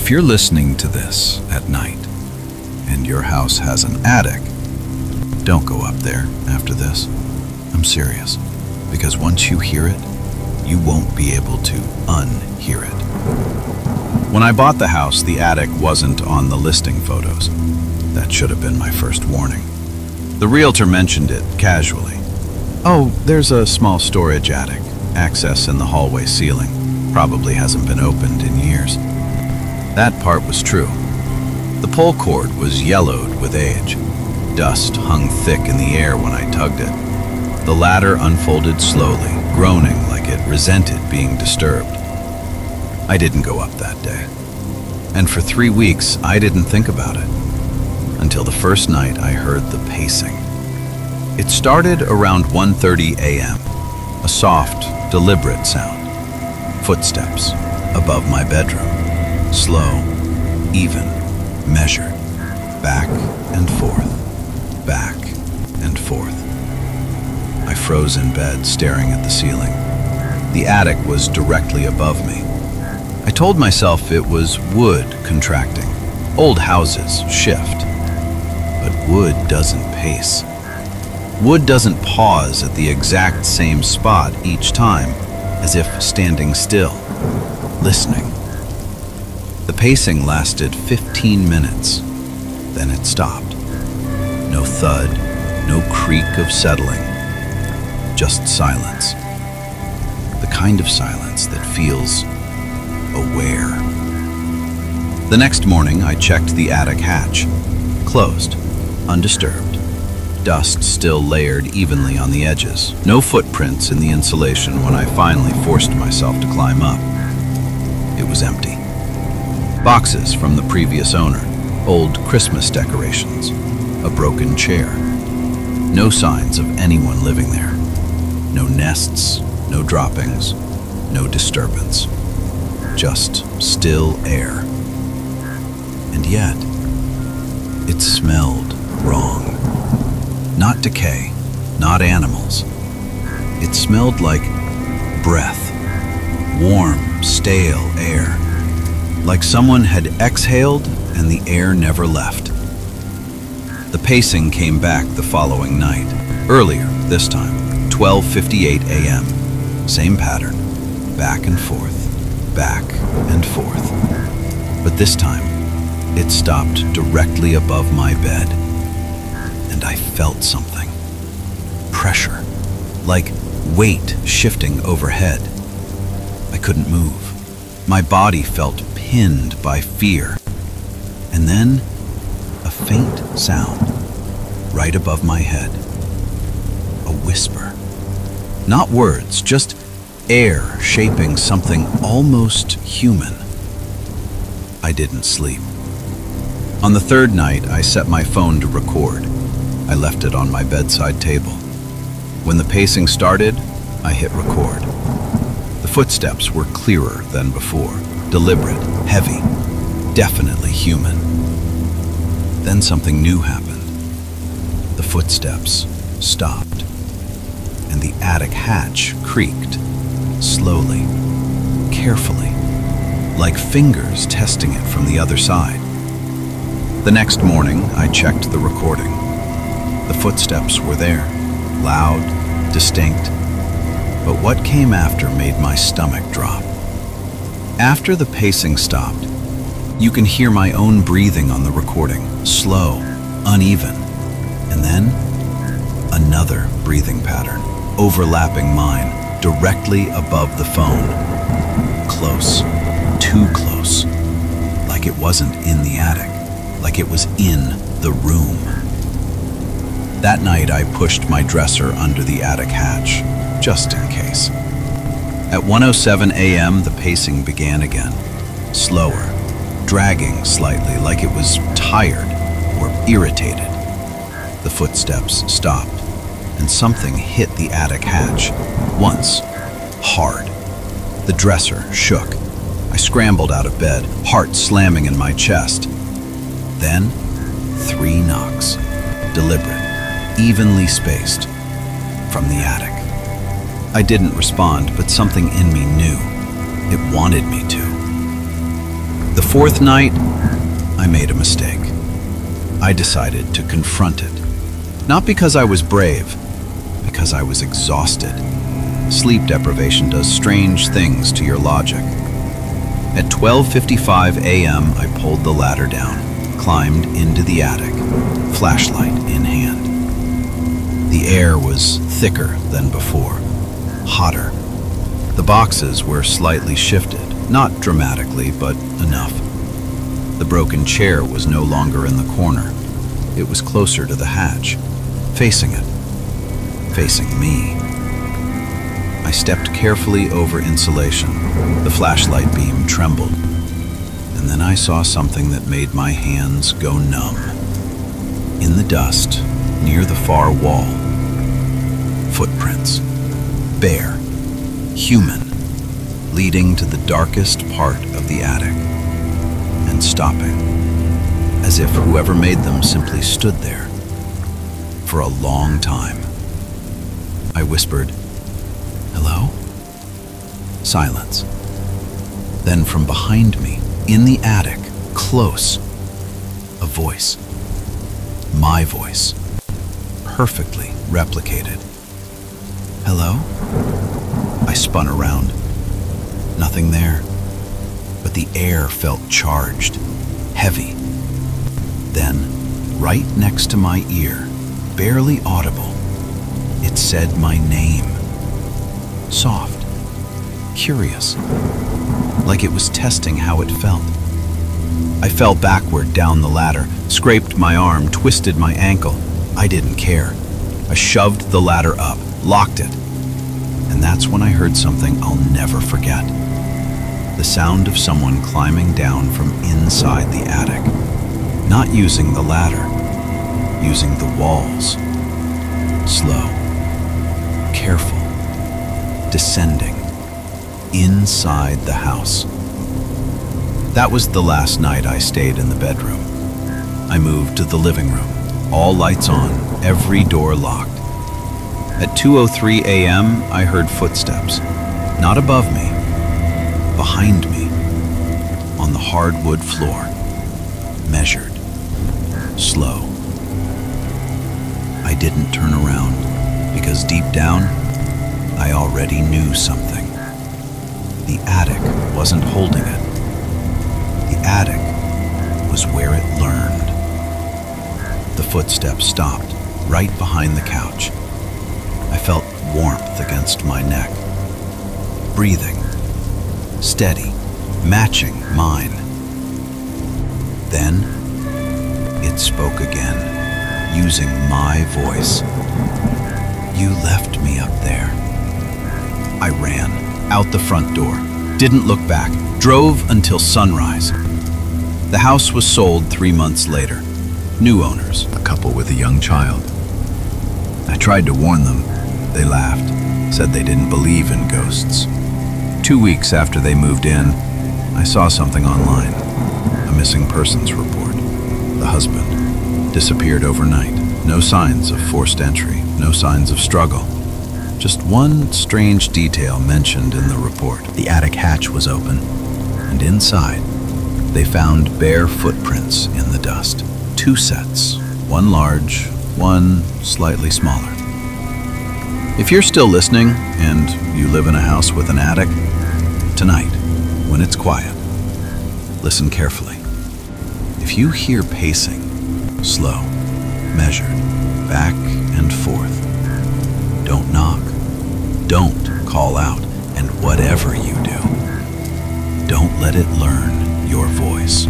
If you're listening to this at night and your house has an attic, don't go up there after this. I'm serious. Because once you hear it, you won't be able to unhear it. When I bought the house, the attic wasn't on the listing photos. That should have been my first warning. The realtor mentioned it casually. Oh, there's a small storage attic. Access in the hallway ceiling. Probably hasn't been opened in years. That part was true. The pole cord was yellowed with age. Dust hung thick in the air when I tugged it. The ladder unfolded slowly, groaning like it resented being disturbed. I didn't go up that day. And for 3 weeks, I didn't think about it. Until the first night I heard the pacing. It started around 1:30 a.m. A soft, deliberate sound. Footsteps above my bedroom. Slow, even, measured. Back and forth. Back and forth. I froze in bed, staring at the ceiling. The attic was directly above me. I told myself it was wood contracting. Old houses shift. But wood doesn't pace. Wood doesn't pause at the exact same spot each time, as if standing still, listening. The pacing lasted 15 minutes. Then it stopped. No thud, no creak of settling. Just silence. The kind of silence that feels aware. The next morning, I checked the attic hatch. Closed, undisturbed. Dust still layered evenly on the edges. No footprints in the insulation when I finally forced myself to climb up. It was empty. Boxes from the previous owner, old Christmas decorations, a broken chair. No signs of anyone living there. No nests, no droppings, no disturbance. Just still air. And yet, it smelled wrong. Not decay, not animals. It smelled like breath, warm, stale air. Like someone had exhaled and the air never left. The pacing came back the following night, earlier this time, 12:58 a.m. Same pattern, back and forth, back and forth. But this time, it stopped directly above my bed. And I felt something. Pressure, like weight shifting overhead. I couldn't move. My body felt pinned by fear. And then, a faint sound, right above my head. A whisper. Not words, just air shaping something almost human. I didn't sleep. On the third night, I set my phone to record. I left it on my bedside table. When the pacing started, I hit record. The footsteps were clearer than before, deliberate, heavy, definitely human. Then something new happened. The footsteps stopped, and the attic hatch creaked, slowly, carefully, like fingers testing it from the other side. The next morning, I checked the recording. The footsteps were there, loud, distinct, but what came after made my stomach drop. After the pacing stopped, you can hear my own breathing on the recording, slow, uneven, and then another breathing pattern, overlapping mine, directly above the phone. Close, too close, like it wasn't in the attic, like it was in the room. That night, I pushed my dresser under the attic hatch, just in case. At 1:07 a.m., the pacing began again, slower, dragging slightly, like it was tired or irritated. The footsteps stopped, and something hit the attic hatch, once, hard. The dresser shook. I scrambled out of bed, heart slamming in my chest. Then, 3 knocks, deliberate, evenly spaced, from the attic. I didn't respond, but something in me knew. It wanted me to. The fourth night, I made a mistake. I decided to confront it. Not because I was brave, because I was exhausted. Sleep deprivation does strange things to your logic. At 12:55 a.m., I pulled the ladder down, climbed into the attic, flashlight in hand. The air was thicker than before, hotter. The boxes were slightly shifted, not dramatically, but enough. The broken chair was no longer in the corner. It was closer to the hatch, facing it, facing me. I stepped carefully over insulation. The flashlight beam trembled. And then I saw something that made my hands go numb. In the dust, near the far wall, footprints. Bare, human, leading to the darkest part of the attic. And stopping, as if whoever made them simply stood there for a long time. I whispered, "Hello?" Silence. Then from behind me, in the attic, close, a voice. My voice, perfectly replicated. "Hello?" I spun around. Nothing there, but the air felt charged, heavy. Then, right next to my ear, barely audible, it said my name. Soft, curious, like it was testing how it felt. I fell backward down the ladder, scraped my arm, twisted my ankle. I didn't care. I shoved the ladder up, locked it. And that's when I heard something I'll never forget. The sound of someone climbing down from inside the attic. Not using the ladder, using the walls. Slow, careful, descending, inside the house. That was the last night I stayed in the bedroom. I moved to the living room, all lights on, every door locked. At 2:03 a.m., I heard footsteps, not above me, behind me, on the hardwood floor, measured, slow. I didn't turn around, because deep down, I already knew something. The attic wasn't holding it. The attic was where it learned. The footsteps stopped, right behind the couch. I felt warmth against my neck. Breathing, steady, matching mine. Then, it spoke again, using my voice. "You left me up there." I ran, out the front door, didn't look back, drove until sunrise. The house was sold 3 months later. New owners, a couple with a young child. I tried to warn them. They laughed, said they didn't believe in ghosts. 2 weeks after they moved in, I saw something online, a missing persons report. The husband disappeared overnight. No signs of forced entry, no signs of struggle. Just one strange detail mentioned in the report. The attic hatch was open, and inside, they found bare footprints in the dust. 2 sets, one large, one slightly smaller. If you're still listening, and you live in a house with an attic, tonight, when it's quiet, listen carefully. If you hear pacing, slow, measured, back and forth, don't knock, don't call out, and whatever you do, don't let it learn your voice.